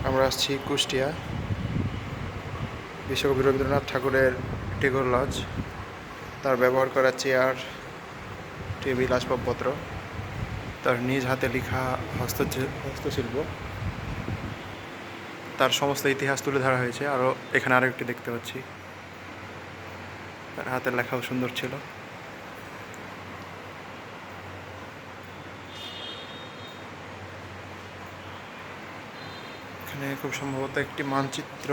আমরা আসছি কুষ্টিয়া বিশ্বকবি রবীন্দ্রনাথ ঠাকুরের টেগোর লজ। তার ব্যবহার করা চেয়ার, টেবিল, আসবাবপত্র, তার নিজ হাতে লেখা হস্তশিল্প, তার সমস্ত ইতিহাস তুলে ধরা হয়েছে। আরও এখানে আরেকটি দেখতে পাচ্ছি, তার হাতের লেখাও সুন্দর ছিল। এখানে খুব সম্ভবত একটি মানচিত্র,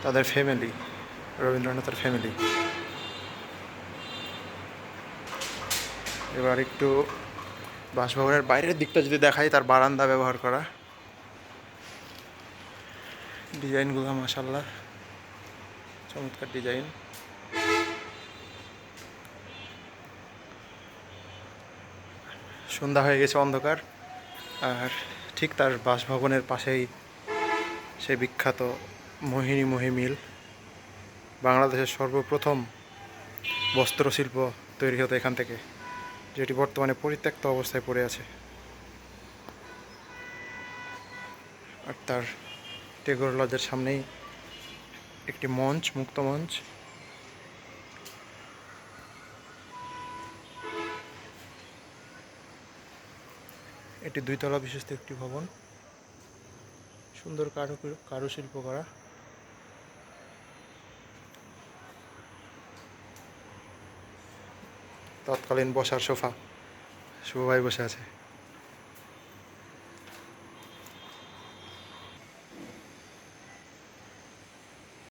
তাদের ফ্যামিলি, রবীন্দ্রনাথের ফ্যামিলি। এবার একটু বাসভবনের বাইরের দিকটা যদি দেখাই, তার বারান্দা ব্যবহার করা, ডিজাইনগুলো মাশাআল্লাহ চমৎকার ডিজাইন। সন্ধ্যা হয়ে গেছে, অন্ধকার। আর ঠিক তার বাসভবনের পাশেই সেই বিখ্যাত মোহিনী মোহি মিল, বাংলাদেশের সর্বপ্রথম বস্ত্রশিল্প তৈরি হতো এখান থেকে, যেটি বর্তমানে পরিত্যক্ত অবস্থায় পড়ে আছে। আর তার টেগোর লজের সামনেই একটি মঞ্চ, মুক্ত মঞ্চ। এটি 2 তলা বিশিষ্ট একটি ভবন, সুন্দর কারুশিল্প করা। তৎকালীন বসার সোফা, শুভ ভাই বসে আছে।